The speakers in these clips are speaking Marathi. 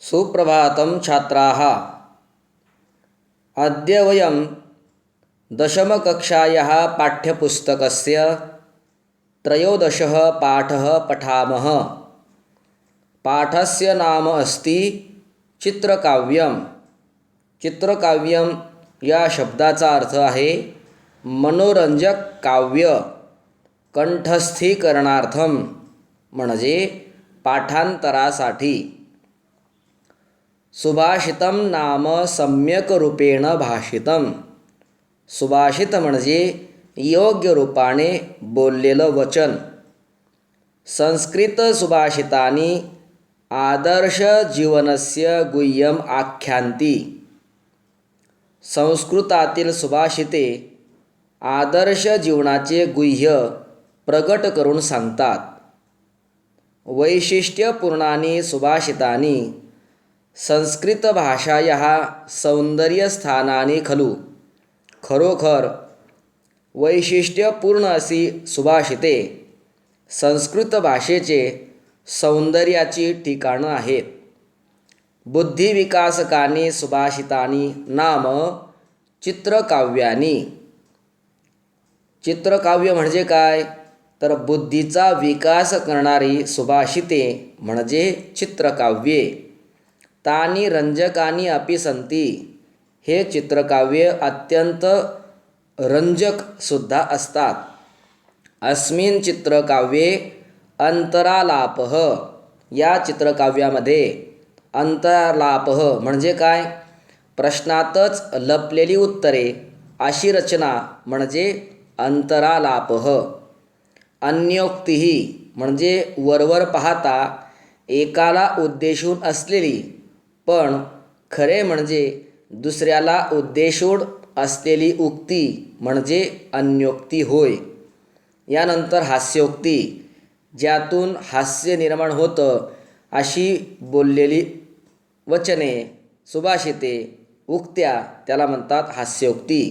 सुप्रभातं छात्राः। अद्य वयं दशमकक्षायाः पाठ्यपुस्तकस्य त्रयोदशः पाठः पठामः। पाठस्य नाम अस्ति चित्रकाव्यं। चित्रकाव्यं या शब्दाचा अर्थ आहे मनोरंजक काव्य कंठस्थीकरणार्थम म्हणजे पाठांतरासाठी। सुभाषितम नाम सम्यक रूपेण भाषितम। सुभाषित म्हणजे योग्य रूपाने बोललेलं वचन। संस्कृत सुभाषितानि आदर्श जीवनस्य गुह्यम आख्यांती। संस्कृतातील सुभाषिते आदर्श जीवनाचे गुह्य प्रगट करून सांगतात। वैशिष्ट्यपूर्णानि सुभाषितानि संस्कृत भाषायाः सौंदर्यस्थानानि खलु। खरोखर वैशिष्ट्यपूर्ण अशी सुभाषिते संस्कृत भाषेचे सौंदर्याची ठिकाणं आहेत। बुद्धिविकासकानि सुभाषितानि नाम चित्रकाव्यानि। चित्रकाव्य म्हणजे काय तर बुद्धीचा विकास करणारी सुभाषिते म्हणजे चित्रकाव्ये। तानि रंजकानि अपि सन्ति। हे चित्रकाव्य अत्यंत रंजक सुद्धा असतात। अस्मिन् चित्रकाव्ये अंतरालापः। या चित्रकाव्यामध्ये अंतरालापः म्हणजे काय प्रश्नातच लपलेली उत्तरे अशी रचना म्हणजे अंतरालापः। अन्योक्तिः म्हणजे वरवर पाहता एकाला उद्देशून असलेली पण खरे म्हणजे दुसऱ्याला उद्देशून असलेली उक्ती म्हणजे अन्योक्ती होय। यानंतर हास्योक्ती ज्यातून हास्य निर्माण होतं अशी बोललेली वचने सुभाषिते उक्त्या त्याला म्हणतात हास्योक्ती।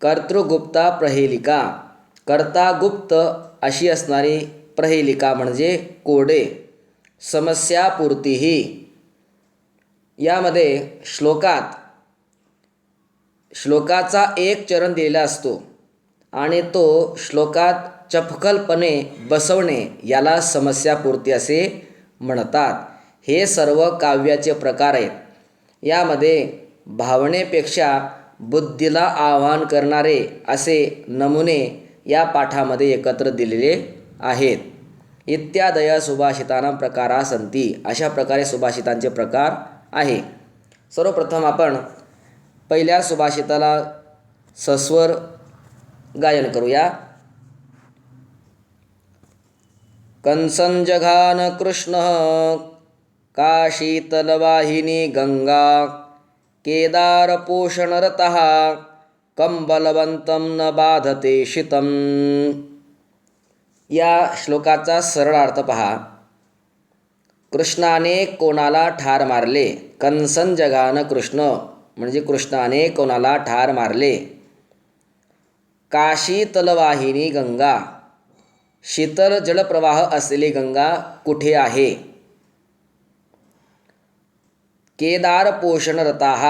कर्तृगुप्ता प्रहेलिका। कर्ता गुप्त अशी असणारी प्रहेलिका म्हणजे कोडे। समस्यापूर्तीही यामध्ये श्लोकाचा एक चरण दिलेला असतो आणि तो श्लोकात चपखलपणे बसवणे याला समस्यापूर्ती असे म्हणतात। हे सर्व काव्याचे प्रकार आहेत। यामध्ये भावनेपेक्षा बुद्धीला आवाहन करणारे असे नमुने या पाठामध्ये एकत्र दिलेले आहेत। इत्यादय सुभाषितानां प्रकारा सन्ति। अशा प्रकारे सुभाषितांचे प्रकार आहे। सर्वप्रथम आपण पहिल्या सुभाषिताला सस्वर गायन करूया। कंसंजघान कृष्णः काशीतलवाहिनी गंगा केदारपोषणरतः कंबलवंतं न बाधते शीतं। या श्लोकाचा सरळ अर्थ पहा। कृष्णाने कोणाला ठार मारले। कंसंजघान कृष्ण म्हणजे कृष्णाने कोणाला ठार मारले। काशी तलवाहिनी गंगा शीतल जलप्रवाह असलेली गंगा कुठे आहे। केदार पोषणरताः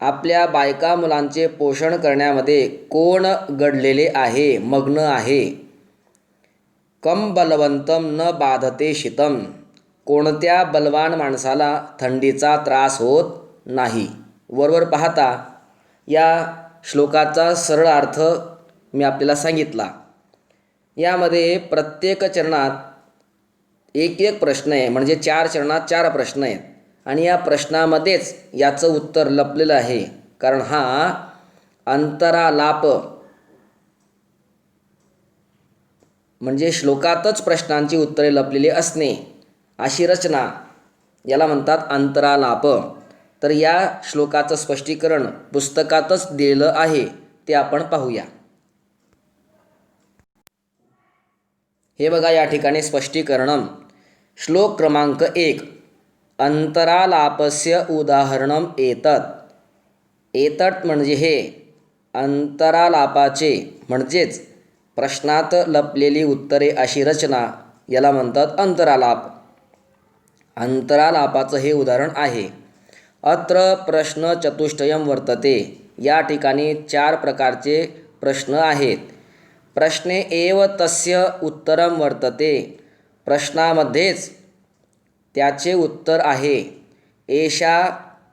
आपल्या बायका मुलांचे पोषण करण्यामध्ये कोण गडलेले आहे मग्न आहे। कम बलवंतम न बाधते शीतम कोणत्या बलवान माणसाला थंडीचा त्रास होत नाही। वरवर पाहता या श्लोकाचा सरळ अर्थ मी आपल्याला सांगितला। यामध्ये प्रत्येक चरणात एक एक प्रश्न आहे म्हणजे 4 चरणात 4 प्रश्न आहेत आणि या प्रश्नामध्येच याचं उत्तर लपलेलं आहे। कारण हा अंतरालाप म्हणजे श्लोकातच प्रश्नांची उत्तरे लपलेली असणे अशी रचना याला म्हणतात अंतरालाप। तर या श्लोकाचं स्पष्टीकरण पुस्तकातच दिलेलं आहे ते आपण पाहूया। हे बघा या ठिकाणी स्पष्टीकरणम। श्लोक क्रमांक 1 अंतरालापस्य उदाहरणम एतत्। एतत् म्हणजे हे अंतरालापाचे म्हणजेच प्रश्नात लपलेली उत्तरे अशी रचना याला म्हणतात अंतरालाप। अंतरालापाचं हे उदाहरण आहे. अत्र प्रश्नचतुष्टयं वर्तते. या ठिकाणी 4 प्रकारचे प्रश्न आहेत. प्रश्ने एव तस्य उत्तरं वर्तते. प्रश्नामध्येच त्याचे उत्तर आहे. एषा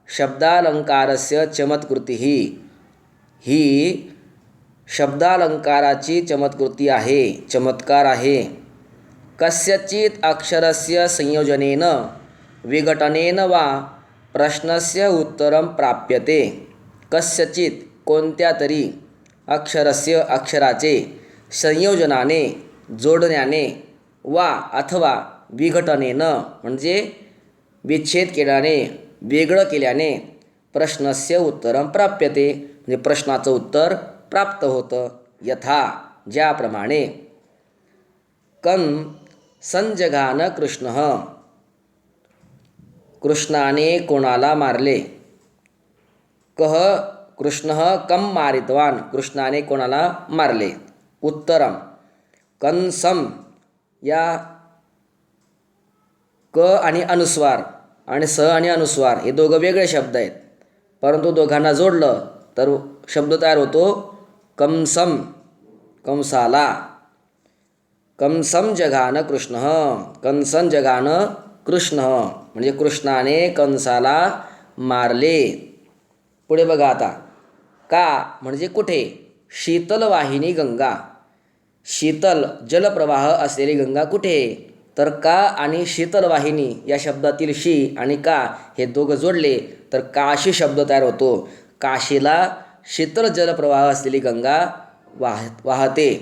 शब्दालंकारस्य चमत्कृतिः. ही शब्दालंकाराची चमत्कृती आहे, चमत्कार आहे. कस्यचित् अक्षरस्य संयोजनेन विघटनेन वा प्रश्नस्य उत्तरं प्राप्यते. कस्यचित् कोणत्या तरी अक्षरस्य अक्षराचे संयोजनाने जोडण्याने वा अथवा विघटनेन म्हणजे विच्छेद केल्याने वेगळं केल्याने प्रश्नस्य उत्तरं प्राप्यते म्हणजे प्रश्नाचं उत्तर प्राप्त होतं. यथा ज्याप्रमाणे कं संजघान कृष्णः. कृष्णाने कोणाला मारले. कः कृष्णः कं मारितवान. कृष्णाने कोणाला मारले. उत्तरम कंसम. या क आणि अनुस्वार आणि स आणि अनुस्वार हे दोघं वेगळे शब्द आहेत, परंतु दोघांना जोडलं तर शब्द तयार होतो कंसम, कंसाला. कंसम जघान कृष्णः. कंसन जघान कृष्णः म्हणजे कृष्णाने कंसाला मारले. पुढे बघा आता. का म्हणजे कुठे. शीतल वाहिनी गंगा. शीतल जलप्रवाह असलेली गंगा कुठे. तर का आणि शीतल वाहिनी या शब्दातील शी आणि का हे दोघं जोडले तर काशी शब्द तयार होतो. काशीला शीतल जलप्रवाह असलेली गंगा वाहते.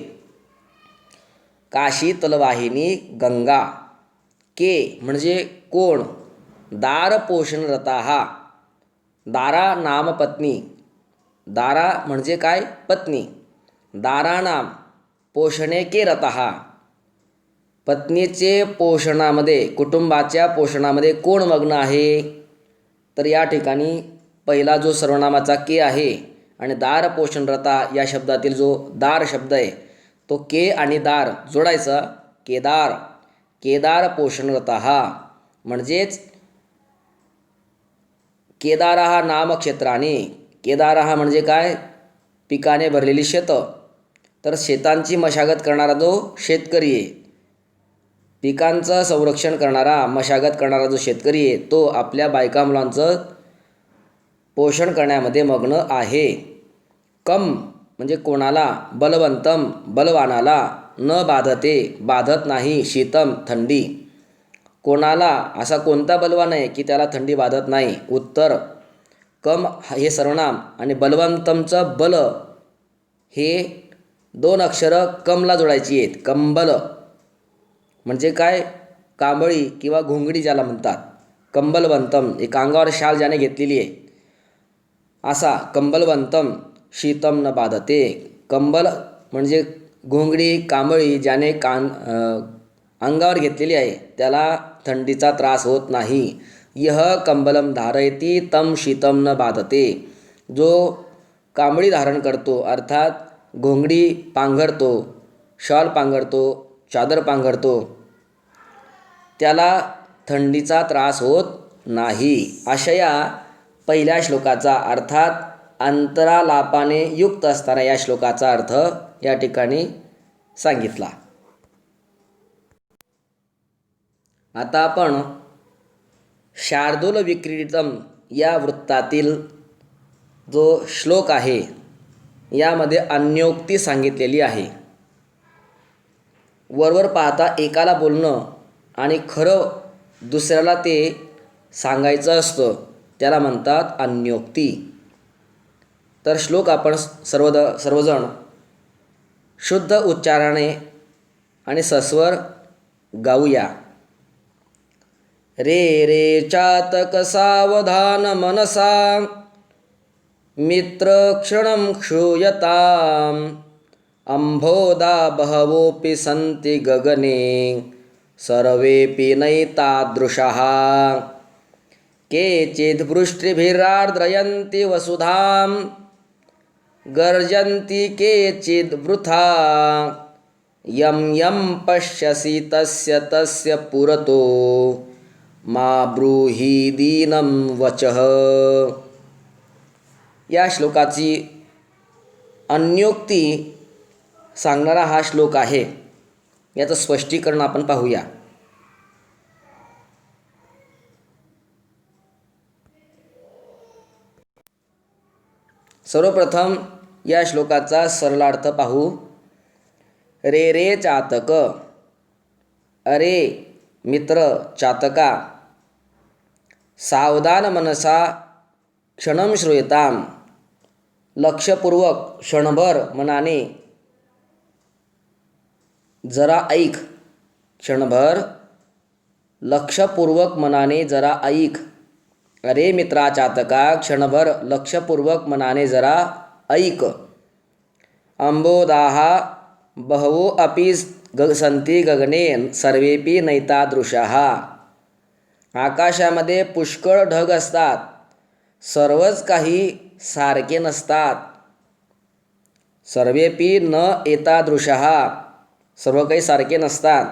काशी तलवाहिनी गंगा. के म्हणजे कोण. दार पोषणरताः. दारा नाम पत्नी. दारा म्हणजे काय पत्नी. दाराणाम पोषणे के रतः. पत्नीचे पोषणामध्ये कुटुंबाच्या पोषणामध्ये कोण मग्न आहे. तर या ठिकाणी पहिला जो सर्वनामाचा के आहे आणि दार पोषणरता या शब्दातील जो दार शब्द आहे तो के आणि दार जोडायचा. केदार. केदार पोषणरताः म्हणजेच केदारः नामक्षेत्राने. केदारः म्हणजे काय पिकाने भरलेली शेतं. तर शेतांची मशागत करणारा जो शेतकरी आहे, पिकांचं संरक्षण करणारा मशागत करणारा जो शेतकरी आहे तो आपल्या बायका मुलांचं पोषण करण्यामध्ये मग्न आहे. कम म्हणजे कोणाला. बलवंतम बलवानाला. न बाधते बाधत नाही. शीतम थंडी. कोणाला असा कोणता बलवान आहे की त्याला थंडी बाधत नाही. उत्तर कम हे सर्वनाम आणि बलवंतमचं बल हे 2 अक्षरं कमला जोडायची आहेत. कंबल म्हणजे काय कांबळी किंवा घोंगडी ज्याला म्हणतात. कंबलवंतम एक अंगावर शाल ज्याने घेतलेली आहे असा कंबलवंतम. शीतम न बाधते. कंबल म्हणजे घोंगडी कांबळी ज्याने अंगावर घेतलेली आहे त्याला थंडीचा त्रास होत नाही. यह कंबलम धारयती तम शीतम न बाधते. जो कांबळी धारण करतो अर्थात घोंगडी पांघरतो, शॉल पांघरतो, चादर पांघरतो त्याला थंडीचा त्रास होत नाही. अशा या पहिल्या श्लोकाचा अर्थात अंतरालापाने युक्त असताना या श्लोकाचा अर्थ या ठिकाणी सांगितला. आता आपण शार्दूल विक्रीडितम या वृत्तातील जो श्लोक आहे यामध्ये अन्योक्ती सांगितलेली आहे. वरवर पाहता एकाला बोलणं आणि खरं दुसऱ्याला ते सांगायचं असतं त्याला म्हणतात अन्योक्ती. तर श्लोक आपण सर्वजण शुद्ध उच्चाराने आणि सस्वर गाऊया. रे रे चातक सावधान मनसा मित्र क्षणं क्षूयताम् अंभोदा बहवोपि सन्ति गगने सर्वेपि नैतादृशः केचिद् वृष्टिभिरार्द्रयन्ति वसुधां गर्जन्ति केचिद् वृथा यं यं पश्यसि तस्य तस्य पुरतो मा ब्रूहि दीनं वचः. या श्लोकाची अन्योक्ती सांगणारा हा श्लोक आहे. याचं स्पष्टीकरण आपण पाहूया. सर्वप्रथम या श्लोकाचा सरलार्थ पाहू. रे रे चातक, अरे मित्र चातका, सावधान मनसा क्षणं श्रूयताम, लक्षपूर्वक क्षणभर मनाने जरा ऐक. क्षणभर लक्षपूर्वक मनाने जरा ऐक. अरे मित्रा चातका, क्षणभर लक्षपूर्वक मनाने जरा ऐक. अंबोदाः बहवो अपि सन्ति गगने सर्वेपि नैतादृशाः. आकाशामध्ये पुष्कळ ढग असतात, सर्वच काही सारखे नसतात. सर्वेपि न एतादृशाः, सर्व काही सारखे नसतात.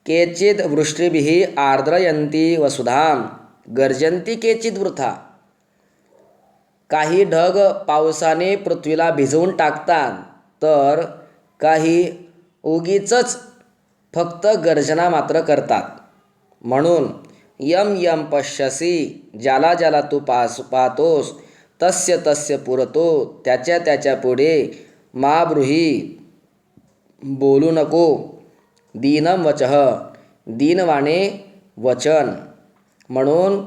केचित् वृष्टिभिः आर्द्रयन्ति वसुधां गर्जन्ति केचित् वृथा. काही ढग पावसाने पृथ्वीला भिजवून टाकतात, तर काही उगीचच फक्त गर्जना मात्र करतात. म्हणून यम यम पश्यसी, ज्याला ज्याला तू पाहतोस, तस्य तस्य पुरतो, त्याच्या त्याच्या पुढे, मा ब्रूहि, बोलू नको, दीनं वचः, दीनवाणे वचन. म्हणून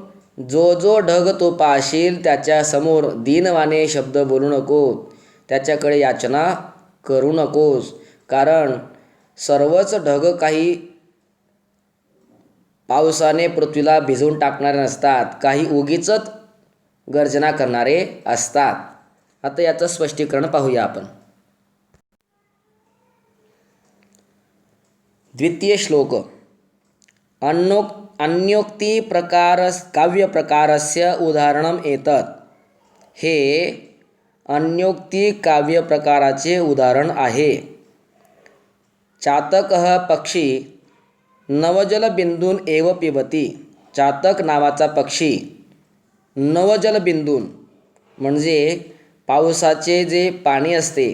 जो जो ढग तू पाहशील त्याच्या समोर दीनवाणे शब्द बोलू नको, त्याच्याकडे याचना करू नकोस. कारण सर्वच ढग काही पावसाने पृथ्वीला भिजवून टाकणारे नसतात, काही उगीचच गर्जना करणारे असतात. आता याचं स्पष्टीकरण पाहूया आपण. द्वितीय श्लोक. अन्योक्ती प्रकार काव्यप्रकारस्य उदाहरणम एतत्. हे अन्योक्ती काव्यप्रकाराचे उदाहरण आहे. चातकः पक्षी नवजलबिंदून एव पिबती. चातक नावाचा पक्षी नवजलबिंदून म्हणजे पावसाचे जे पाणी असते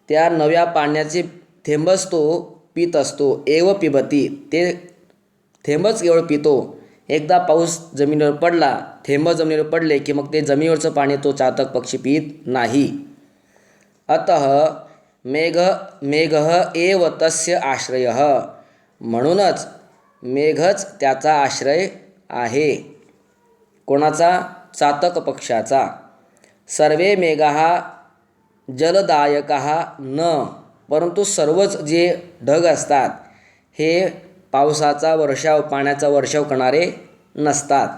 त्या नव्या पाण्याचे थेंबच तो पित असतो. एव पिबती, ते थेंबच केवळ पितो. एकदा पाऊस जमिनीवर पडला, थेंब जमिनीवर पडले की मग ते जमिनीवरचं पाणी तो चातक पक्षी पित नाही. अतः मेघः एव तस्य आश्रयः. म्हणूनच मेघच त्याचा आश्रय आहे. कोणाचा? चातक पक्षाचा. सर्वे मेघाः जलदायकाः न, परंतु सर्वच जे ढग असतात हे पावसाचा वर्षाव, पाण्याचा वर्षाव करणारे नसतात.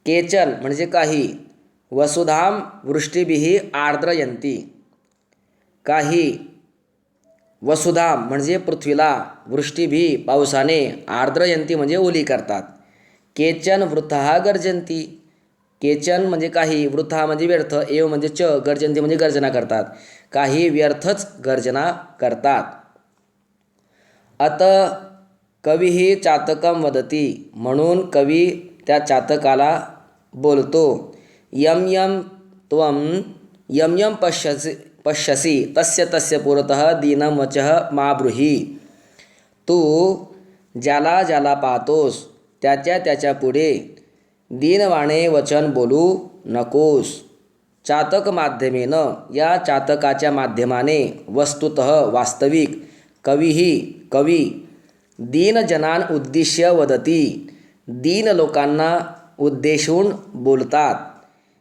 केचन म्हणजे काही, वसुधाम वृष्टिभिः आर्द्रयन्ति. काही वसुधाम म्हणजे पृथ्वीला, वृष्टिभी पावसाने, आर्द्रयंती म्हणजे ओली करतात. केचन वृथा गर्जंती. केचन म्हणजे काही, वृथा म्हणजे व्यर्थ, एव म्हणजे च, गर्जंती म्हणजे गर्जना करतात. काही व्यर्थच गर्जना करतात. अत कवीही चातकम वदती. म्हणून कवी त्या चातकाला बोलतो. यम यम त्वं यम यम पश्यसी तस्य तस्य पुरतः दीनं वचः मा ब्रूहि. तू ज्याला ज्याला पाहतोस त्याच्या त्याच्या पुढे दीनवाणे वचन बोलू नकोस. चातक माध्यमेन, या चातकाच्या माध्यमाने, वस्तुतः वास्तविक, कवी दीनजनान उद्दिश्य वदती. दीन लोकांना उद्देशून बोलतात.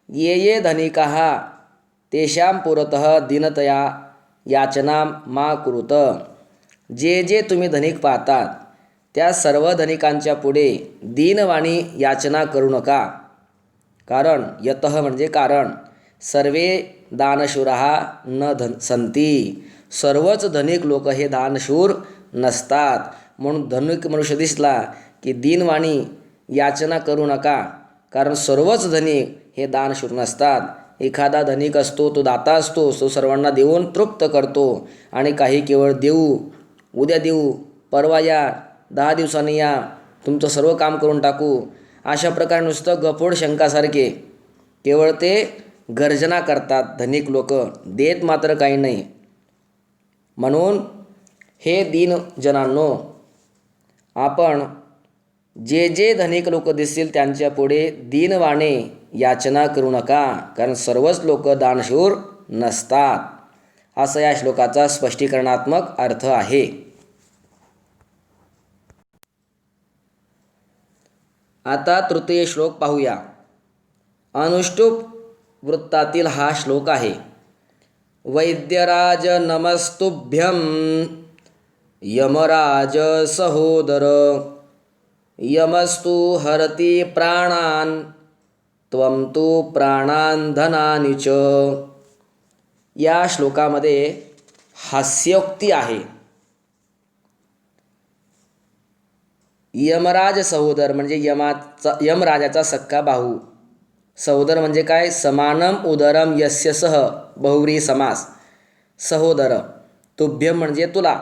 ये ये धनिकाः तेषां पुरतः दीनतया याचना मा कुरुत. जे जे तुम्ही धनिक पाहतात त्या सर्व धनिकांच्या पुढे दीनवाणी याचना करू नका. कारण यतः म्हणजे कारण, सर्वे दानशूराः न सन्ति. सर्वच धनिक लोक हे दानशूर नसतात. म्हणून धनिक मनुष्य दिसला की दीनवाणी याचना करू नका, कारण सर्वच धनिक हे दानशूर नसतात. एखादा धनिक असतो, तो दाता असतो, तो सर्वांना देऊन तृप्त करतो. आणि काही केवळ देऊ, उद्या देऊ, परवा या, 10 दिवसांनी या, तुमचं सर्व काम करून टाकू, अशा प्रकारे नुसतं गफोड शंकासारखे केवळ ते गर्जना करतात धनिक लोक, देत मात्र काही नाही. म्हणून हे दीनजनांनो, आपण जे जे धनिक लोक दिसतील त्यांच्या पुढे दीनवाणे याचना करू नका, कारण सर्वच लोक दानशूर नसतात. असा या श्लोकाचा स्पष्टीकरणात्मक अर्थ आहे. आता तृतीय श्लोक पाहूया. अनुष्टुप वृत्तातील हा श्लोक आहे. वैद्यराज नमस्तुभ्यं यमराज सहोदर, यमस्तु हरति प्राणान् त्वं तु प्राणान् धनानि च. या श्लोकामध्ये हास्योक्ती आहे. यमराज सहोदर म्हणजे यमराजाचा सक्का भाऊ. सहोदर म्हणजे काय? समानम उदरम यस्य सह, बहुव्रीही समास. सहोदर. तुभ्यम म्हणजे तुला.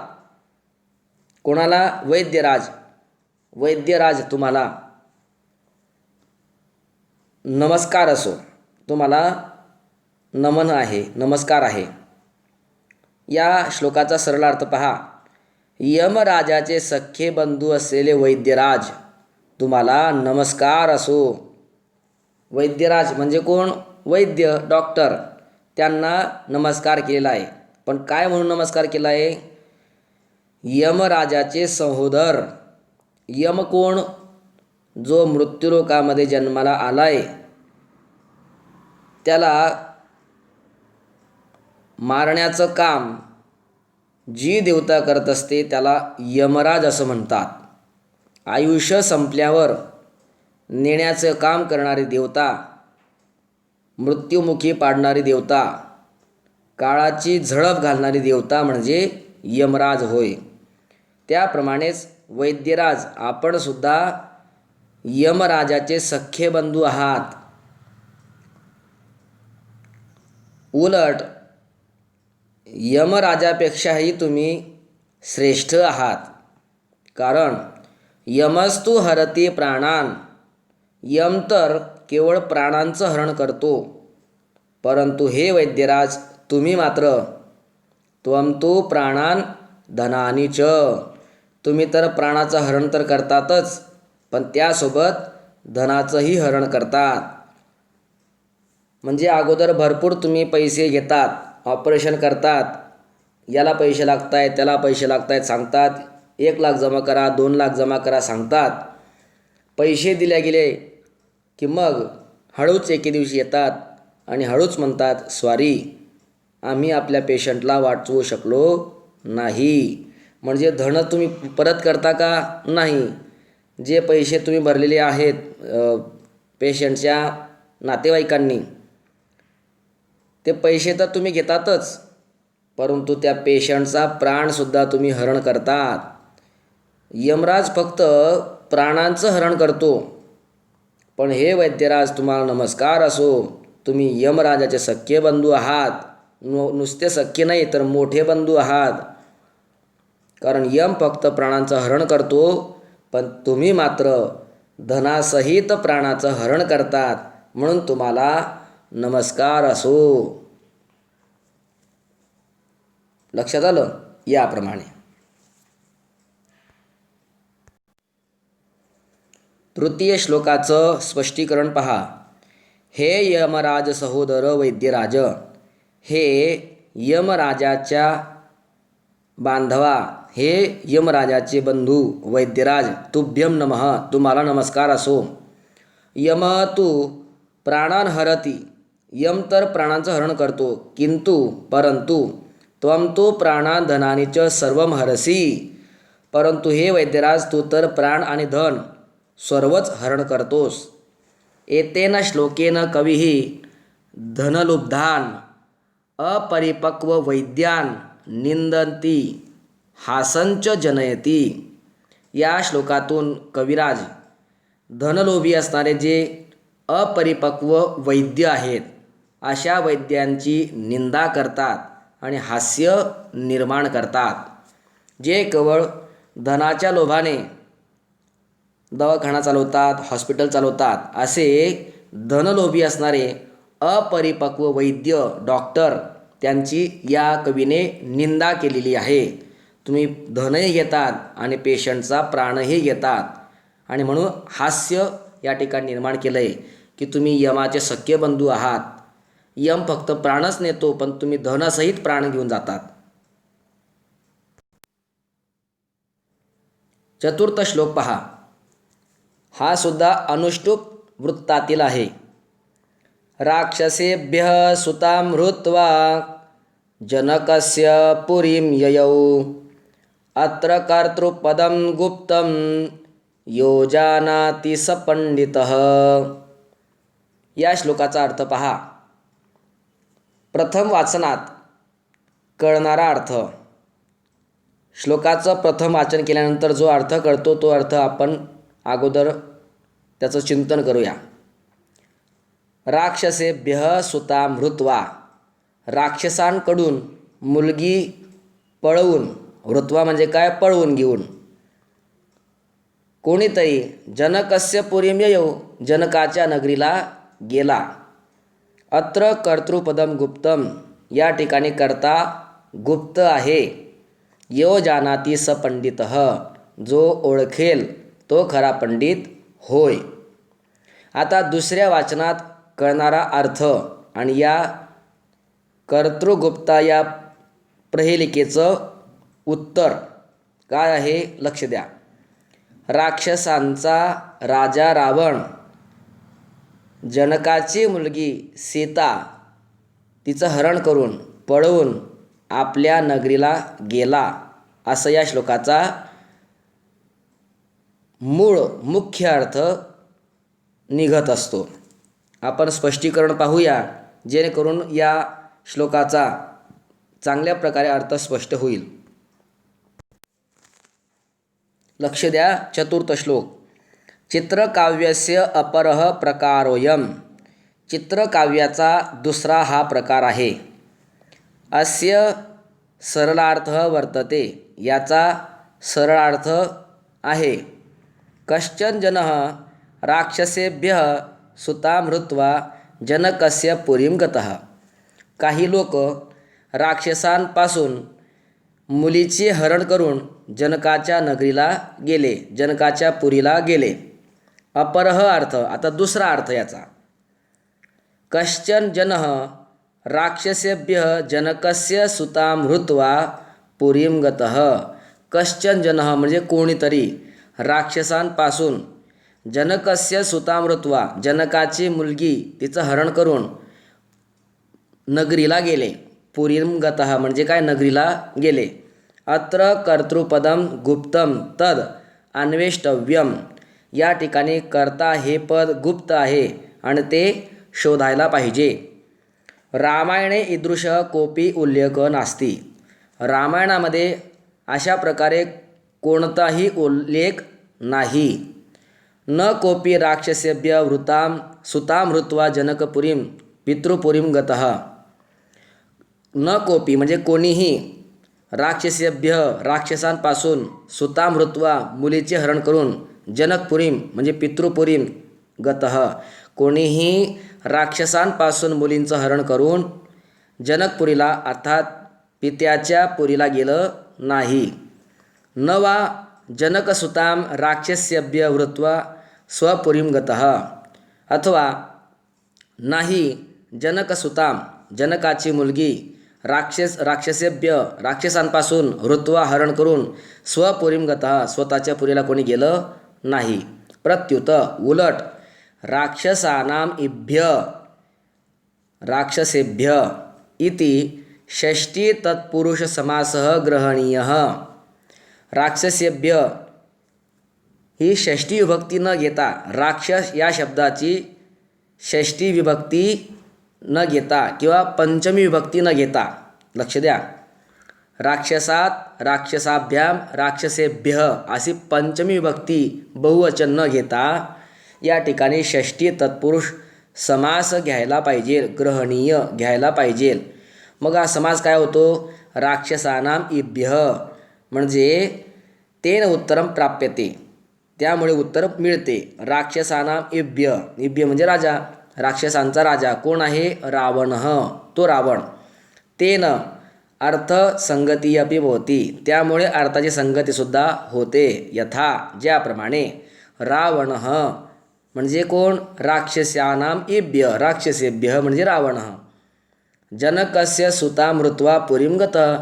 कोणाला? वैद्यराज. वैद्यराज तुम्हाला नमस्कार असो, तुम्हाला नमन आहे, नमस्कार आहे. या श्लोकाचा सरळ अर्थ पहा. यमराजाचे सख्खे बंधू असलेले वैद्यराज तुम्हाला नमस्कार असो. वैद्यराज म्हणजे कोण? वैद्य, डॉक्टर. त्यांना नमस्कार केलेला आहे. पण काय म्हणून नमस्कार केला आहे? यमराजाचे सहोदर. यम कोण? जो मृत्यूलोकामध्ये जन्माला आलाय, त्याला मारण्याचं काम जी देवता करत असते त्याला यमराज असं म्हणतात. आयुष्य संपल्यावर नेण्याचं काम करणारी देवता, मृत्युमुखी पाडणारी देवता, काळाची झडप घालणारी देवता म्हणजे यमराज होय. त्याप्रमाणेच वैद्यराज आपण सुद्धा यमराजाचे सख्खे बंधू आहात. उलट यमराजापेक्षाही तुम्ही श्रेष्ठ आहात. कारण यमस्तु हरति प्राणान, यम तर केवळ प्राणांचं हरण करतो, परंतु हे वैद्यराज तुम्ही मात्र त्वं तु प्राणान धनानि च, तुम्ही तर प्राणाचं हरण तर करतातच, पण त्यासोबत धनाचंही हरण करतात. म्हणजे अगोदर भरपूर तुम्ही पैसे घेतात, ऑपरेशन करतात, याला पैसे लागत आहेत, त्याला पैसे लागत आहेत सांगतात. 1 लाख जमा करा, 2 लाख जमा करा सांगतात. पैसे दिले गेले की मग हळूच एके दिवशी येतात आणि हळूच म्हणतात, सॉरी, आम्ही आपल्या पेशंटला वाचवू शकलो नाही. म्हणजे धन तुम्ही परत करता का? नाही. जे पैसे तुम्ही भरलेले आहेत पेशंटच्या नातेवाईकांनी, ते पैसे तर तुम्ही घेतातच, परंतु त्या पेशंटचा प्राणसुद्धा तुम्ही हरण करतात. यमराज फक्त प्राणांचं हरण करतो. पण हे वैद्यराज तुम्हाला नमस्कार असो, तुम्ही यमराजाचे सख्खे बंधू आहात. नुसते सख्खे नाही तर मोठे बंधू आहात. कारण यम फक्त प्राणांचं हरण करतो, पण तुम्ही मात्र धनासहित प्राणाचं हरण करतात. म्हणून तुम्हाला नमस्कार असो. लक्षात आलं? याप्रमाणे तृतीय श्लोकाचं स्पष्टीकरण पहा. हे यमराज सहोदर वैद्यराज, हे यमराजाच्या बांधवा, हे यमराजाचे बंधू वैद्यराज, तुभ्यम नमः, तुम्हाला नमस्कार असो. यम तू प्राणान हरती, यम तर प्राणांचं हरण करतो, किंतु परंतु त्वं तु प्राणान धनानि च सर्वं हरसी, परंतु हे वैद्यराज तू तर प्राण आणि धन सर्वच हरण करतोस. एतेन श्लोकेन कविः धनलुब्धान अपरिपक्व वैद्यान निंदन्ति हासंच जनयती. या श्लोकातून कविराज धनलोभी असणारे जे अपरिपक्व वैद्य आहेत अशा वैद्यांची निंदा करतात आणि हास्य निर्माण करतात. जे केवळ धनाच्या लोभाने दवाखाना चालवतात, हॉस्पिटल चालवतात, असे धनलोभी असणारे अपरिपक्व वैद्य डॉक्टर त्यांची या कवीने निंदा केलेली आहे. तुम्ही धनही घेतात आणि पेशंटचा प्राणही घेतात आणि म्हणून हास्य या ठिकाणी निर्माण केलं आहे की तुम्ही यमाचे सख्य बंधू आहात. यम फक्त प्राणच नेतो पण तुम्ही धनसहित प्राण घेऊन जातात. चतुर्थ श्लोक पहा. हा सुद्धा अनुष्टुप वृत्तातील आहे. राक्षसेभ्यः सुतां हृत्वा जनकस्य पुरीं ययौ अत्र कर्तृपदं गुप्तं यो जानाति स पंडितः. या श्लोकाचा अर्थ पहा. प्रथम वाचनात कळणारा अर्थ. श्लोकाचं प्रथम वाचन केल्यानंतर जो अर्थ कळतो तो अर्थ आपण अगोदर त्याचं चिंतन करूया. राक्षसेभ्यः सुतां हृत्वा, राक्षसांकडून मुलगी पळवून, हृत्वा म्हणजे काय, पळवून घेऊन, कोणीतरी जनकस्य पुरीं ययौ, जनकाच्या नगरीला गेला. अत्र कर्तृपदम गुप्तम, या ठिकाणी कर्ता गुप्त आहे. यो जानाति स पंडितः, जो ओळखेल तो खरा पंडित होय. आता दुसऱ्या वाचनात कळणारा अर्थ आणि या कर्तृगुप्ता या प्रहेलिकेचं उत्तर काय आहे लक्ष द्या. राक्षसांचा राजा रावण जनकाची मुलगी सीता तिचं हरण करून पळवून आपल्या नगरीला गेला, असं या श्लोकाचा मूळ मुख्य अर्थ निघत असतो. आपण स्पष्टीकरण पाहूया जेणेकरून या श्लोकाचा चांगल्या प्रकारे अर्थ स्पष्ट होईल. लक्ष द्या. चतुर्थ श्लोक. चित्रकाव्यस्य अपरः प्रकारोऽयं, चित्रकाव्याचा दुसरा हा प्रकार आहे. अस्य सरलार्थः वर्तते, याचा सरळार्थ आहे. कश्चन जनः राक्षसेभ्यः सुतां हृत्वा जनकस्य पुरीं गतः. काही लोक राक्षसांपासून मुलीचे हरण करून जनकाच्या नगरीला गेले, जनकाच्या पुरीला गेले. अपरः अर्थ, आता दुसरा अर्थ याचा. कश्चन जनः राक्षसेभ्यः जनकस्य सुतां हृत्वा पुरीं गतः. कश्चन जनः म्हणजे कोणीतरी राक्षसांपासून जनकस्य सुतां हृत्वा, जनकाची मुलगी तिचं हरण करून नगरीला गेले. पुरीं गतः म्हणजे काय, नगरीला गेले. अत्र कर्तृपदम गुप्तम तद अन्वेष्टव्यम, या ठिकाणी कर्ता हे पद गुप्त आहे आणि ते शोधायला पाहिजे. रामायणे ईदृश कोपी उल्लेख नास्ति. रामायणामध्ये अशा प्रकारे कोणताही उल्लेख नाही. न कोपी राक्षसेभ्य वृतां सुतां हृत्वा जनकपुरीं पितृपुरीं गतः. न कोपी म्हणजे कोणीही राक्षसेभ्य राक्षसांपासून सुतां हृत्वा मुलीचे हरण करून जनकपुरीं म्हणजे पितृपुरीं गतः, कोणीही राक्षसांपासून मुलींचं हरण करून जनकपुरीला अर्थात पित्याच्या पुरीला गेलं नाही. न वा जनकसुतां राक्षसेभ्य हृत्वा स्वपुरीं गतः, अथवा नाही जनकसुतां जनकाची मुलगी राक्षसेभ्य राक्षसांपासून हृत्वा हरण करून स्वपुरीं गतः स्वतःच्या पुरीला कोणी गेलं नाही. प्रत्युत उलट राक्षसानां इभ्य राक्षसेभ्य इति षष्ठी तत्पुरुष समासः ग्रहणीयः. राक्षसेभ्य ही षष्ठी विभक्ती न घेता, राक्षस या शब्दाची षष्ठी विभक्ती न घेता किंवा पंचमी विभक्ती न घेता, लक्ष द्या, राक्षसात राक्षसाभ्याम राक्षसेभ्य अशी पंचमी विभक्ती बहुवचन न घेता या ठिकाणी षष्ठी तत्पुरुष समास घ्यायला पाहिजे, ग्रहणीय घ्यायला पाहिजे. मग हा समास काय होतो, राक्षसानाम इभ्य म्हणजे तेन उत्तरम प्राप्यते, त्यामुळे उत्तर मिळते. राक्षसानां इभ्य, इभ्य म्हणजे राजा, राक्षसांचा राजा कोण आहे? रावणः, तो रावण. तेन अर्थसंगती अपि भवति, त्यामुळे अर्थाची संगतीसुद्धा होते. यथा, ज्याप्रमाणे. रावणः म्हणजे कोण? राक्षसानां इभ्य, राक्षसेभ्य म्हणजे रावणः. जनकस्य सुता मृत्वा पुरीं गतः,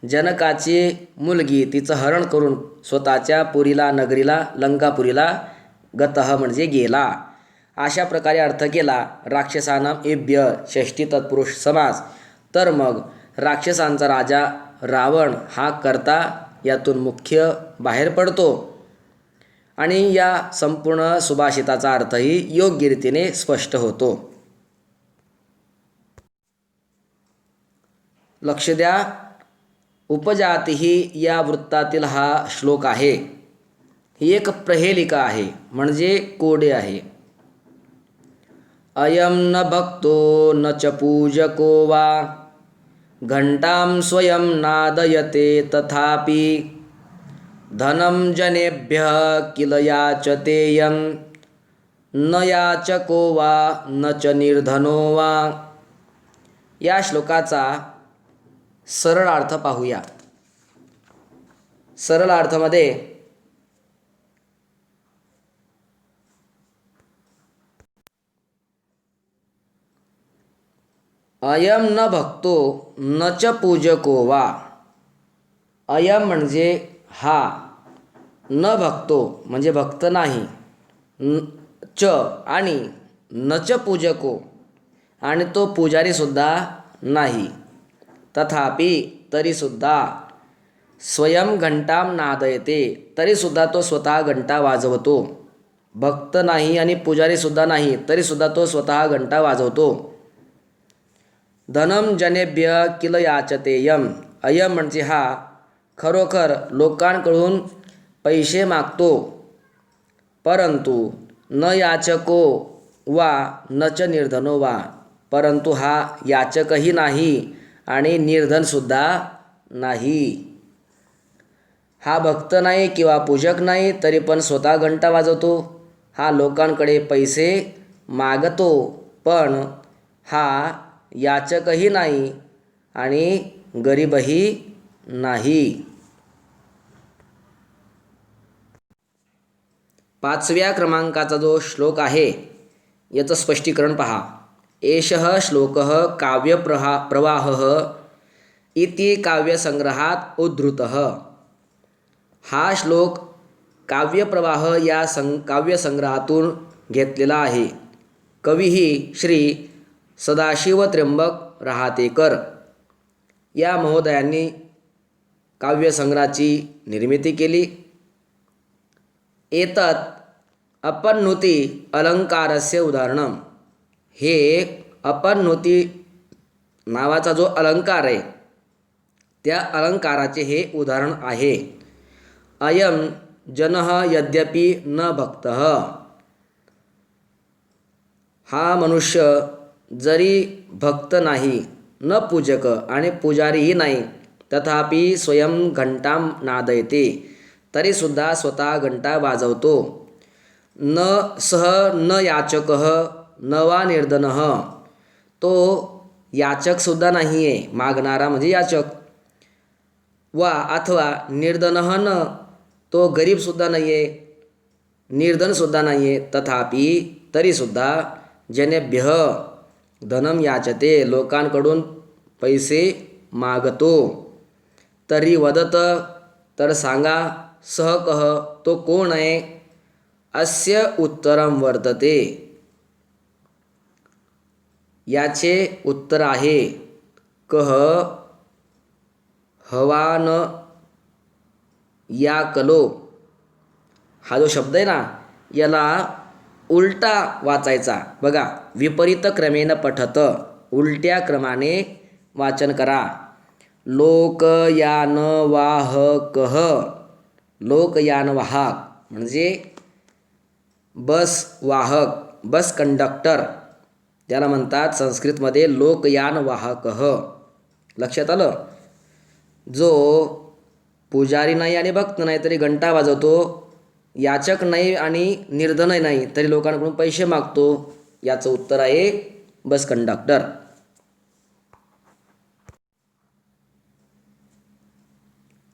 जनकाची मुलगी तिचं हरण करून स्वतःच्या पुरीला, नगरीला, लंकापुरीला गतः म्हणजे गेला. अशा प्रकारे अर्थ केला राक्षसानां इभ्य षष्ठी तत्पुरुष समास, तर मग राक्षसांचा राजा रावण हा कर्ता यातून मुख्य बाहेर पडतो आणि या संपूर्ण सुभाषिताचा अर्थही योग्य रीतीने स्पष्ट होतो. लक्ष द्या, उपजाती या वृत्तातील हा श्लोक आहे. ही एक प्रहेलिका आहे म्हणजे कोडे आहे. अयम न भक्तो न च पूजको वा घंटां स्वयं नादयते तथापि धनं जनेभ्यः किल याचतेयं न याचको वा न च निर्धनो वा. या श्लोकाचा सरळ अर्थ पाहूया. सरळ अर्थमध्ये अयम न भक्तो न च पूजको वा. अयम म्हणजे हा, न भक्तो म्हणजे भक्त नाही, च आणि न च पूजको आणि तो पुजारीसुद्धा नाही, तथापि तरीसुद्धा, स्वयं घंटां नादयते तरीसुद्धा तो स्वतः घंटा वाजवतो. भक्त नाही आणि पुजारीसुद्धा नाही तरीसुद्धा तो स्वतः घंटा वाजवतो. धनम जनेभ्य किल याचतेयम, अयम म्हणजे हा खरोखर लोकांकडून पैसे मागतो, परंतु न याचको वा न च निर्धनो वा, परंतु हा याचकही नाही आणि निर्धनसुद्धा नाही. हा भक्त नाही किंवा पूजक नाही तरी पण स्वतः घंटा वाजवतो. हा लोकांकडे पैसे मागतो पण हा याचकही नाही आणि गरीबही नाही. 5व्या क्रमांकाचा जो श्लोक आहे याचं स्पष्टीकरण पहा. एषः श्लोकः काव्यप्रवाहः इति काव्यसंग्रहात उद्धृतः. हा श्लोक काव्यप्रवाह या काव्यसंग्रहातून घेतलेला आहे. कवीही श्री सदाशिव त्र्यंबक रहातेकर या महोदयांनी काव्यसंग्रहाची निर्मिती केली. एतत् अपन्नुती अलंकारस्य उदाहरणम, हे अपन्नुती नावाचा जो अलंकार आहे त्या अलंकाराचे हे उदाहरण आहे. अयम जनः यद्यपि न भक्तः, हा मनुष्य जरी भक्त नाही, न पूजक आणि पुजारीही नाही, तथापि स्वयं घंटां नादयते तरीसुद्धा स्वतः घंटा वाजवतो. न सह न याचकः न वा निर्धनः, तो याचकसुद्धा नाही आहे, मागणारा म्हणजे याचक, वा अथवा निर्धनः न, तो गरीबसुद्धा नाही आहे, निर्धनसुद्धा नाही आहे, तथापि तरीसुद्धा जनेभ्यः धनम याचते, लोकांकडून पैसे मागतो. तरी वदत, तर सांगा, सह कह, तो कोण आहे? अस्य उत्तरम वर्तते, याचे उत्तर आहे. कह हवान या कलो, हा जो शब्द आहे ना याला उलटा वाचायचा. बघा, विपरीत क्रमेण पठत, उलट्या क्रमाने वाचन करा. लोकयान वाहकः, लोकयान वाहक म्हणजे बस वाहक, बस कंडक्टर, त्याला म्हणतात संस्कृतमध्ये लोकयान वाहकः. लक्षात आलं? जो पुजारी नाही आणि भक्त नाही तरी घंटा वाजवतो याचक नाही आणि निर्धनही नाही तरी लोकांकडून पैसे मागतो. याचं उत्तर आहे बस कंडक्टर.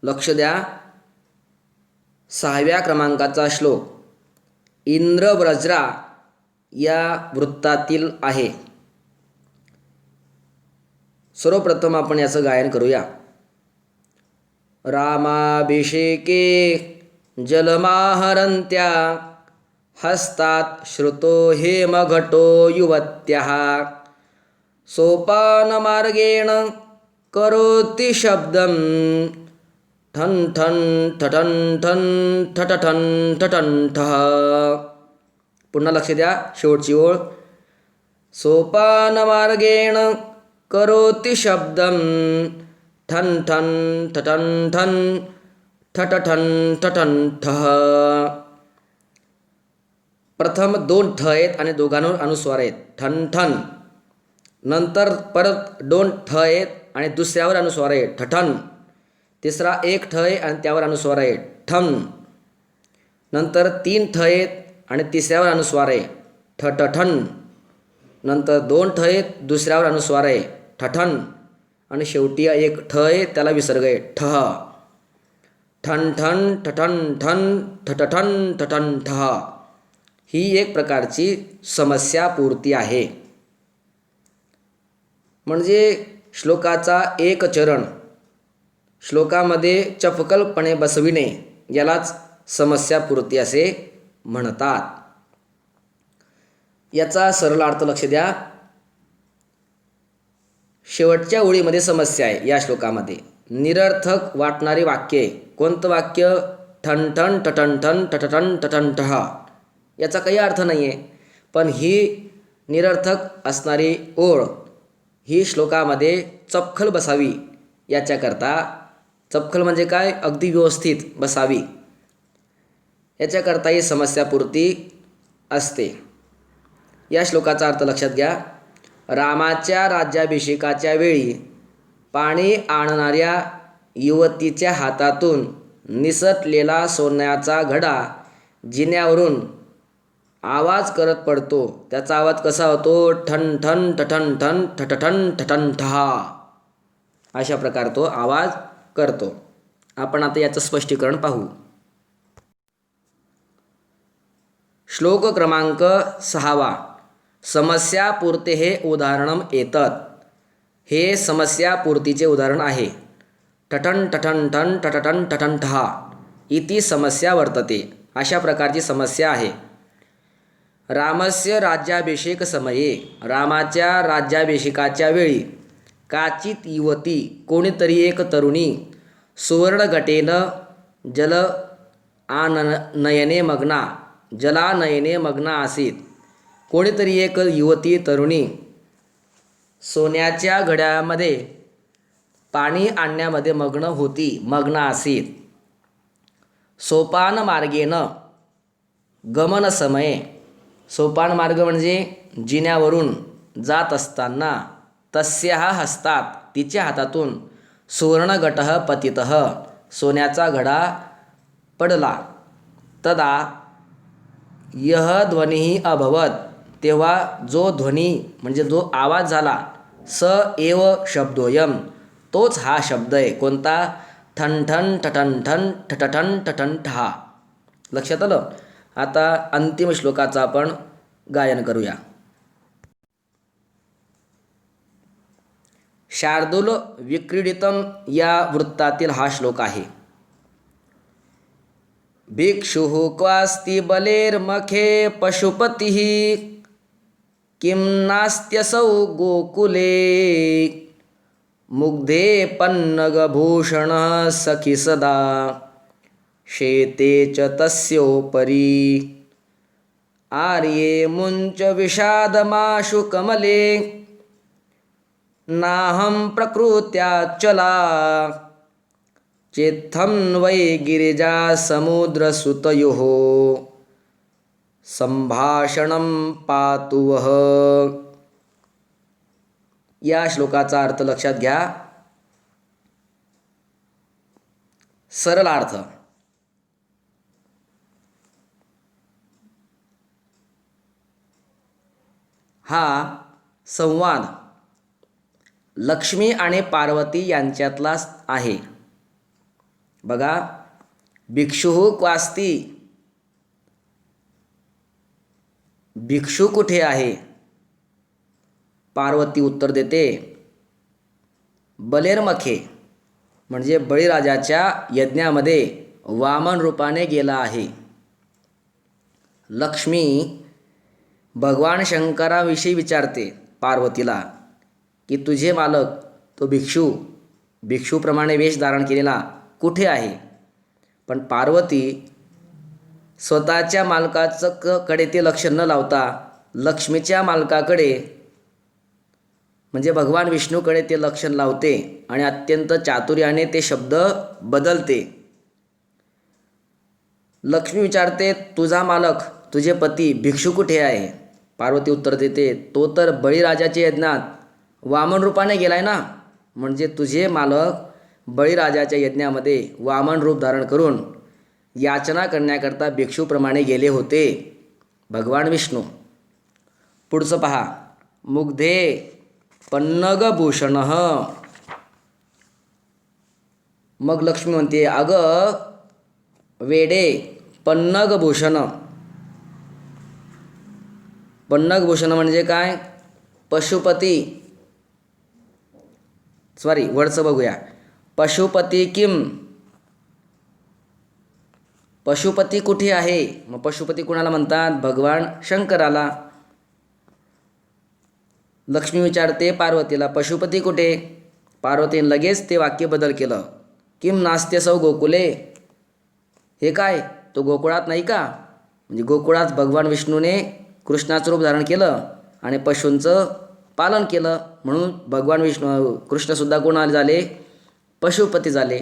लक्ष द्या. 6व्या क्रमांकाचा श्लोक इंद्रव्रज्रा या वृत्तातील आहे. सर्वप्रथम आपण याचं गायन करूया. रामाभिषेके जलमाहरन्त्या हस्तात् श्रुतो हेमघटो युवत्यः सोपानमार्गेण करोति शब्दं ठन ठन ठठन ठन ठठठन ठठन ठः. पुन्हा लक्ष द्या. शेवटची ओळ. सोपानमार्गेण करोति शब्दं ठन ठन ठठन ठन ठठठन ठठन ठः. प्रथम 2 ठ आहेत आणि दोघांवर अनुस्वार आहेत. ठन ठन. नंतर परत 2 ठ आहेत आणि दुसऱ्यावर अनुस्वार आहे ठठन. तिसरा 1 ठ आहे आणि त्यावर अनुस्वार आहे ठम. नंतर 3 ठ आहेत आणि तिसऱ्यावर अनुस्वार आहे ठठठन. नंतर 2 ठ आहेत, दुसऱ्यावर अनुस्वार आहे ठठन आणि शेवटी 1 ठ आहे त्याला विसर्ग आहे ठह. ठन ठन ठठन ठन ठठठन ठठन ठह. ही एक प्रकारची समस्यापूर्ती आहे. म्हणजे श्लोकाचा एक चरण श्लोकामध्ये चपकलपणे बसविणे यालाच समस्यापूर्ती असे म्हणतात. याचा सरळ अर्थ लक्ष द्या. शेवटच्या ओळीमध्ये समस्या आहे. या श्लोकामध्ये निरर्थक वाटणारी वाक्य आहे. कोणतं वाक्य? ठन ठन ठठन ठन ठठठन ठठन ठह. याचा काही अर्थ नाही आहे, पण ही निरर्थक असणारी ओळ ही श्लोकामध्ये चपखल बसावी याच्याकरता. चपखल म्हणजे काय? अगदी व्यवस्थित बसावी याच्याकरता ही समस्यापूर्ती असते. या श्लोकाचा अर्थ लक्षात घ्या. रामाच्या राज्याभिषेकाच्या वेळी पाणी आणणाऱ्या युवतीच्या हातातून निसटलेला सोन्याचा घडा जिन्यावरून आवाज करत पडतो. त्याचा आवाज कसा होतो? ठन ठन ठठन ठन ठठठन ठठन ठहा. अशा प्रकारे तो आवाज करतो. आपण आता याचं स्पष्टीकरण पाहू. श्लोक क्रमांक 6. समस्यापूर्ते हे उदाहरणम एतत्. हे समस्यापूर्तीचे उदाहरण आहे. ठठन ठठन ठन ठठठन ठठन ठहा इति समस्या वर्तते. अशा प्रकारची समस्या आहे. रामस्य राज्याभिषेक समये. रामाच्या राज्याभिषेकाच्या वेळी काचित युवती कोणीतरी एक तरुणी सुवर्णघटेन जल आनयने मग्ना जलानयने मग्ना आसीत. कोणीतरी एक युवती तरुणी सोन्याच्या घड्यामध्ये पाणी आणण्यामध्ये मग्न आसीत. सोपान मार्गेन गमन समये. सोपान मार्ग म्हणजे जिन्यावरून जात असताना तस्याः हस्तात तिच्या हातातून सुवर्णघटः पतितः सोन्याचा घडा पडला. तदा यह ध्वनिः अभवत. तेव्हा जो ध्वनी म्हणजे जो आवाज झाला स एव शब्दोयम तोच हा शब्द आहे. कोणता? ठन ठन ठठन ठन ठठठन ठठन ठहा. लक्षात आलं. आता अंतिम श्लोकाचं आपण गायन करूया. शार्दूल विक्रीडितम या वृत्तातील हा श्लोक आहे. भिक्षुः क्वास्ति बलेर्मखे पशुपतिः किं नास्त्यसौ गोकुले मुग्धे पन्नगभूषणः सखि सदा शेते च तस्योपरि आर्ये मुञ्च विषादमाशु कमले नाहं प्रकृत्याचला चेत्थं वै गिरिजा समुद्रसुतयोः संभाषणं पातु वः. या श्लोकाचा अर्थ लक्षात घ्या. सरळ अर्थ. हा संवाद लक्ष्मी आणि पार्वती यांच्यातला आहे. बघा, भिक्षुः क्वास्ति, भिक्षू कुठे आहे? पार्वती उत्तर देते बलेरमखे, म्हणजे बळीराजाच्या यज्ञामध्ये वामन रूपाने गेला आहे. लक्ष्मी भगवान शंकराविषयी विचारते पार्वतीला की तुझे मालक तो भिक्षूप्रमाणे वेश धारण केलेला कुठे आहे? पण पार्वती स्वतःच्या मालकाचं कडे ते लक्ष न लावता लक्ष्मीच्या मालकाकडे म्हणजे भगवान विष्णूकडे ते लक्ष लावते आणि अत्यंत चातुर्याने ते शब्द बदलते. लक्ष्मी विचारते तुझा मालक तुझे पती भिक्षू कुठे आहे? पार्वती उत्तर देते तो तर बळीराजाच्या यज्ञात वामन रूपाने गेलाय ना. म्हणजे तुझे मालक बळीराजाच्या यज्ञामध्ये वामन रूप धारण करून याचना करण्याकरता भिक्षूप्रमाणे गेले होते भगवान विष्णू. पुढचं पहा, मुग्धे पन्नगभूषण. मग लक्ष्मी म्हणते अगं वेडे, पन्नगभूषण. पन्नगभूषण म्हणजे काय? पशुपती. सॉरी, वरचं बघूया. पशुपती किम, पशुपती कुठे आहे? मग पशुपती कुणाला म्हणतात? भगवान शंकराला. लक्ष्मी विचारते पार्वतीला पशुपती कुठे? पार्वतीने लगेच ते वाक्य बदल केलं. किम नास्त्यसौ गोकुले. हे काय, तो गोकुळात नाही का? म्हणजे गोकुळात भगवान विष्णूने कृष्णाचं रूप धारण केलं आणि पशूंचं पालन केलं, म्हणून भगवान कृष्णसुद्धा कोण झाले? पशुपती झाले.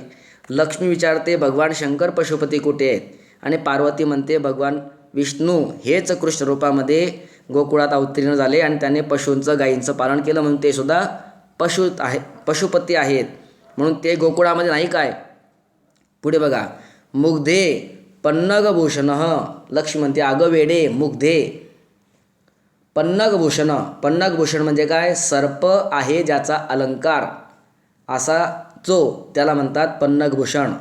लक्ष्मी विचारते भगवान शंकर पशुपती कुठे आहेत? आणि पार्वती म्हणते भगवान विष्णू हेच कृष्ण रूपामध्ये गोकुळात अवतीर्ण झाले आणि त्याने पशूंचं गायींचं पालन केलं, म्हणून ते सुद्धा पशुपती आहेत, म्हणून ते गोकुळामध्ये नाही काय? पुढे बघा, मुग्धे पन्नगभूषण. लक्ष्मी म्हणते अगं वेडे, मुग्धे पन्नगभूषण. पन्नगभूषण म्हणजे काय? सर्प आहे ज्याचा अलंकार असा जो, त्याला म्हणतात पन्नगभूषण.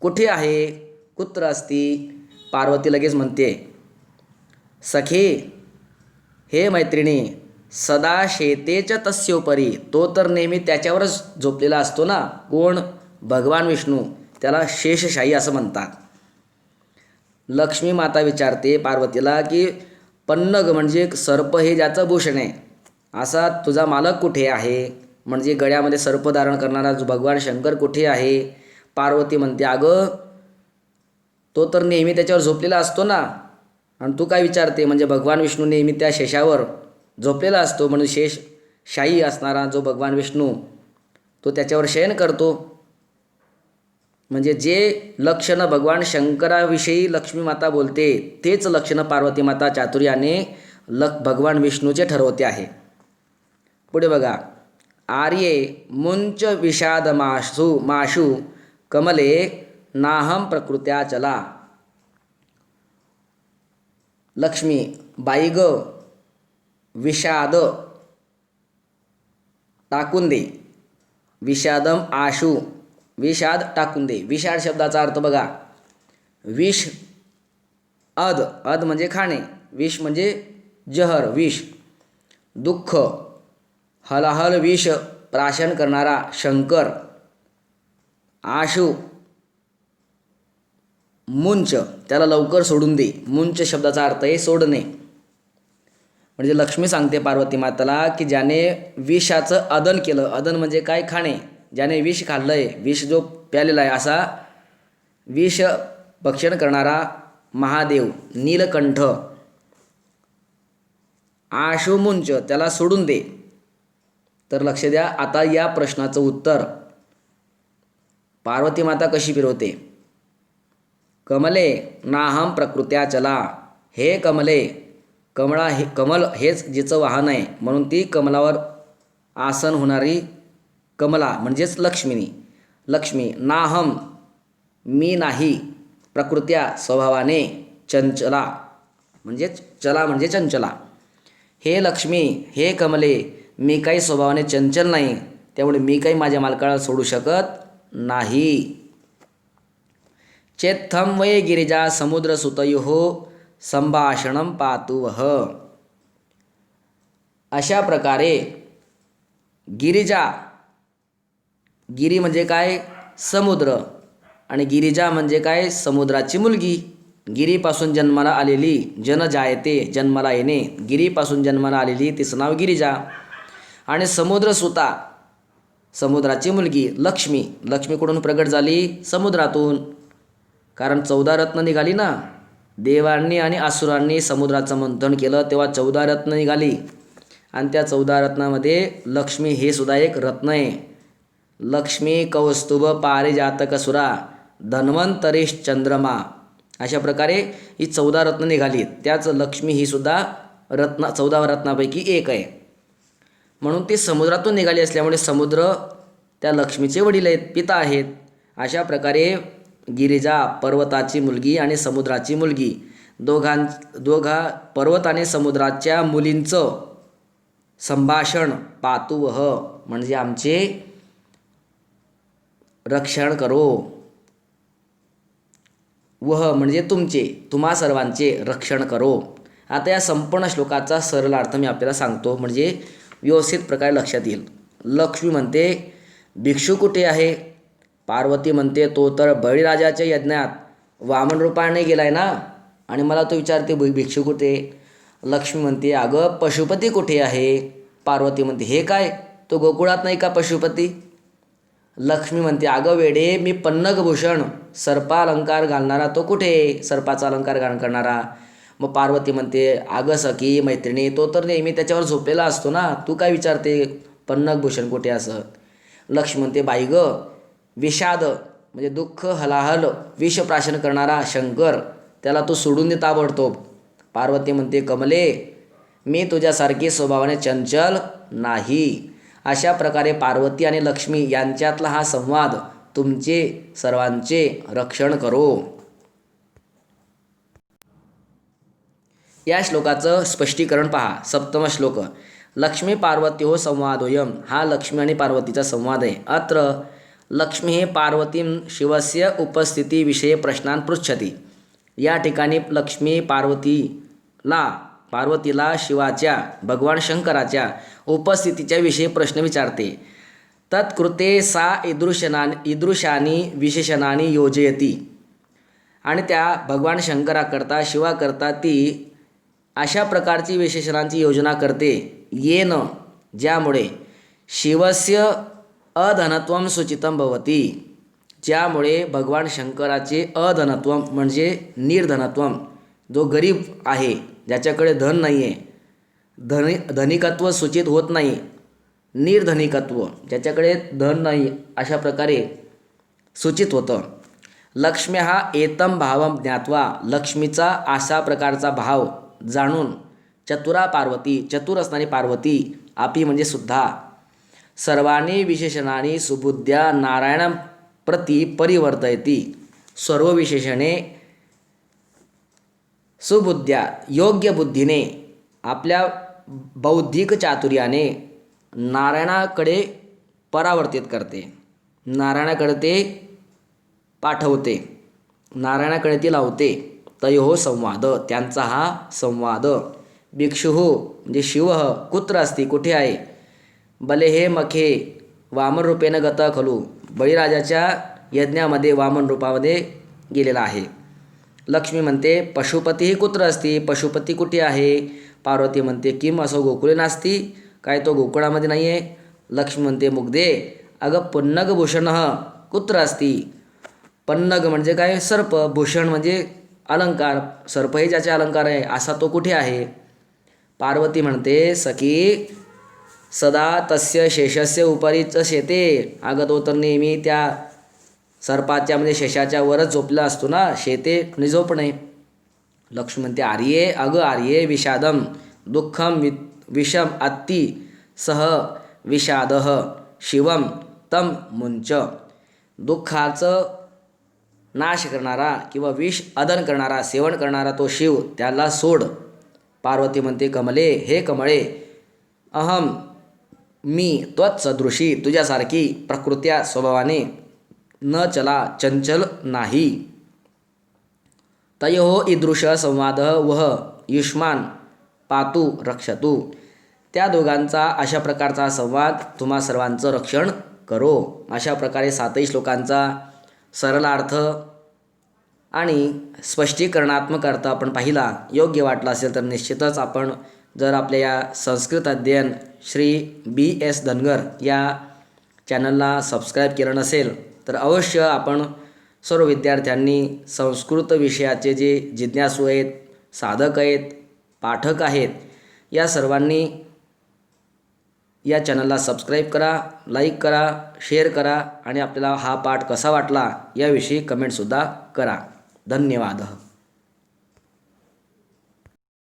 कुठे आहे? कुत्र असती? पार्वती लगेच म्हणते सखे, हे मैत्रिणी, सदा शेतेच तस्योपरी. तो तर नेहमी त्याच्यावरच झोपलेला असतो ना. कोण? भगवान विष्णू. त्याला शेषशाही असं म्हणतात. लक्ष्मी माता विचारते पार्वतीला की पन्नग म्हणजे सर्प हे ज्याचं भूषण आहे, असा तुझा मालक कुठे आहे? म्हणजे गळ्यामध्ये सर्प धारण करणारा जो भगवान शंकर कुठे आहे? पार्वती म्हणते अगं तो तर नेहमी त्याच्यावर झोपलेला असतो ना. आणि तू काय विचारते? म्हणजे भगवान विष्णू नेहमी त्या शेषावर झोपलेला असतो, म्हणून शेषशाही असणारा जो भगवान विष्णू तो त्याच्यावर शयन करतो. म्हणजे जे लक्षणं भगवान शंकराविषयी लक्ष्मी माता बोलते तेच लक्षणं पार्वती माता चातुर्याने भगवान विष्णूचे ठरवते आहे. पुढे बघा, आर्ये मुंच विषाद माशु कमले नाहम प्रकृत्या चला. लक्ष्मी, बाई ग, विषाद टाकून दे. विषादम आशु, विषाद टाकून दे. विषाद शब्दाचा अर्थ बघा, विष, अद म्हणजे खाणे, विष म्हणजे जहर, विष. दुःख, हलाहल विष प्राशन करणारा शंकर. आशु, मुंच, त्याला लवकर सोडून दे. मुंच शब्दाचा अर्थ आहे सोडणे. म्हणजे लक्ष्मी सांगते पार्वती माताला की ज्याने विषाचं अदन केलं. अदन म्हणजे काय? खाणे. ज्याने विष खाल्लंय, विष जो प्यालेला आहे, असा विष भक्षण करणारा महादेव नीलकंठ. आशु मुंच, त्याला सोडून दे. तर लक्ष द्या, आता या प्रश्नाचं उत्तर पार्वती माता कशी फिरवते. कमले नाहम प्रकृत्या चला. हे कमले, कमल हेच जिचं वाहन आहे, म्हणून ती कमलावर आसन होणारी कमला म्हणजेच लक्ष्मी. नाहम, मी नाही. प्रकृत्या, स्वभावाने. चंचला म्हणजे चला म्हणजे चंचला. हे लक्ष्मी, हे कमले, मी काही स्वभावाने चंचल नाही, त्यामुळे मी काही माझ्या मालकाला सोडू शकत नाही. चेत्थम वै गिरिजा समुद्रसुतयो संभाषणं पातु वः. अशा प्रकारे गिरिजा, गिरी म्हणजे काय? समुद्र. आणि गिरिजा म्हणजे काय? समुद्राची मुलगी. गिरीपासून जन्माला आलेली, जन जायते, जन्माला येणे, गिरीपासून जन्माला आलेली तिचं नाव गिरिजा. आणि समुद्रसुता, समुद्राची मुलगी लक्ष्मी. लक्ष्मी कुठून प्रगट झाली? समुद्रातून. कारण 14 रत्न निघाली ना. देवांनी आणि असुरांनी समुद्राचं मंथन केलं तेव्हा 14 रत्न निघाली. आणि त्या 14 रत्नामध्ये लक्ष्मी हे सुद्धा एक रत्न आहे. लक्ष्मी कौस्तुभ पारिजातक सुरा धन्वंतरीश चंद्रमा. अशा प्रकारे ही 14 रत्न निघाली. त्याच लक्ष्मी ही सुद्धा 14 रत्नापैकी एक आहे. म्हणून ती समुद्रातून निघाली असल्यामुळे समुद्र त्या लक्ष्मीचे वडील आहेत, पिता आहेत. अशा प्रकारे गिरिजा पर्वताची मुलगी आणि समुद्राची मुलगी दोघा पर्वत आणि समुद्राच्या मुलींचं संभाषण पातु वः म्हणजे आमचे रक्षण करो. वह म्हणजे तुमचे, तुम्हा सर्वांचे रक्षण करो. आता या संपूर्ण श्लोकाचा सरळ अर्थ मी आपल्याला सांगतो म्हणजे व्यवस्थित प्रकारे लक्षात येईल. लक्ष्मी म्हणते भिक्षू कुठे आहे? पार्वती म्हणते तो तर बळीराजाच्या यज्ञात वामन रूपाने गेलाय ना, आणि मला तो विचारते भिक्षू कुठे? लक्ष्मी म्हणते अगं पशुपती कुठे आहे? पार्वती म्हणते हे काय, तो गोकुळात नाही का पशुपती? लक्ष्मी म्हणते अगं वेडे, मी पन्नगभूषण सर्पालंकार घालणारा तो कुठे? सर्पाचा अलंकार करणारा. मग पार्वती म्हणते अगं सखी मैत्रिणी, तो तर नेहमी त्याच्यावर झोपलेला असतो ना, तू काय विचारते पन्नगभूषण कुठे असं? लक्ष्मी म्हणते बाई ग, विषाद म्हणजे दुःख हलाहल विषप्राशन करणारा शंकर, त्याला तू सोडून दे ताबडतोब. पार्वती म्हणते कमले, मी तुझ्यासारखी स्वभावाने चंचल नाही. अशा प्रकारे पार्वती आणि लक्ष्मी यांच्यातला हा संवाद तुमचे सर्वांचे रक्षण करो. या श्लोकाचं स्पष्टीकरण पहा. 7वा श्लोक. लक्ष्मी पार्वत्यो संवादोयम. हा लक्ष्मी आणि पार्वतीचा संवाद आहे. अत्र लक्ष्मी पार्वतीं शिवस्य उपस्थितीविषये प्रश्नान् पृच्छति. या ठिकाणी लक्ष्मी पार्वतीला शिवाच्या, भगवान शंकराच्या उपस्थितीच्या विषयी प्रश्न विचारते. तत्कृते सा ईदृशानी विशेषणानी योजयती. आणि त्या भगवान शंकराकरता, शिवाकरता ती अशा प्रकारची विशेषणांची योजना करते. येन ज्यामुळे शिवस्य अधनत्वम सूचितम भवती. ज्यामुळे भगवान शंकराचे अधनत्वम म्हणजे निर्धनत्वम, जो गरीब आहे, ज्याच्याकडे धन नाही आहे, धनिकत्व सूचित होत नाही. निर्धनिकत्व, ज्याच्याकडे धन नाही, अशा प्रकारे सूचित होतं. लक्ष्म्या हा एतम भावम ज्ञात्वा. लक्ष्मीचा अशा प्रकारचा भाव जाणून चतुरा पार्वती, चतुर असणारी पार्वती, आपी म्हणजे सुद्धा, सर्वाणी विशेषणानी सुबुद्ध्या नारायण प्रति परिवर्तयती. सर्व विशेषणे सुबुद्ध्या योग्य बुद्धीने, आपल्या बौद्धिक चातुर्याने नारायणाकडे परावर्तित करते, नारायणाकडे ते पाठवते, नारायणाकडे ती लावते. तयोः संवाद, त्यांचा हा संवाद. भिक्षुः म्हणजे शिव कुत्र अस्ति, कुठे आहे? बले हे मखे वामन रूपेण गत खलु. बळीराजाच्या यज्ञामध्ये वामन रूपामध्ये गेलेला आहे. लक्ष्मी म्हणते पशुपती कुत्र अस्ति, पशुपती कुठे आहे? पार्वती म्हणते किम असो गोकुळे नास्ति, काय तो गोकुळामध्ये नाही आहे? लक्ष्मी म्हणते मुग्धे अगं पन्नगभूषण कुत्र अस्ति. पन्नग म्हणजे काय? सर्प. भूषण म्हणजे अलंकार. सर्प हे ज्याचे अलंकार आहे असा तो कुठे आहे? पार्वती म्हणते सखी सदा तस्य शेषस्य उपरीच शेते. अगं तो तर नेहमी त्या सर्पाच्या म्हणजे शेषाच्या वरच झोपला असतो ना, शेते म्हणजे झोपणे. लक्ष्मी म्हणते आर्ये अगं आर्ये विषादम दुःखम विषम अत्ति सह विषादः शिवम तम मुंच. दुःखाचं नाश करणारा किंवा विष अदन करणारा, सेवन करणारा तो शिव, त्याला सोड. पार्वती म्हणते, कमले, हे कमळे, अहम, मी त्वत्सदृशी, तुझ्यासारखी प्रकृत्या स्वभावाने, न चला, चंचल नाही. तयोः ईदृश संवाद वह युष्मान पातु रक्षतु. त्या दोघांचा अशा प्रकारचा संवाद तुम्हा सर्वांचं रक्षण करो. अशा प्रकारे 7ही श्लोकांचा सरलार्थ आणि स्पष्टीकरणात्मक अर्थ आपण पाहिला. योग्य वाटला असेल तर निश्चितच आपण जर आपल्या या संस्कृत अध्ययन श्री BS धनगर या चॅनलला सबस्क्राईब केलं नसेल तर अवश्य आपण सर्व विद्यार्थ्यांनी संस्कृत विषयाचे जे जिज्ञासू आहेत, साधक आहेत, पाठक आहेत, या सर्वांनी या चॅनलला सबस्क्राईब करा, लाईक करा, शेअर करा आणि आपल्याला हा पाठ कसा वाटला याविषयी कमेंटसुद्धा करा. धन्यवाद.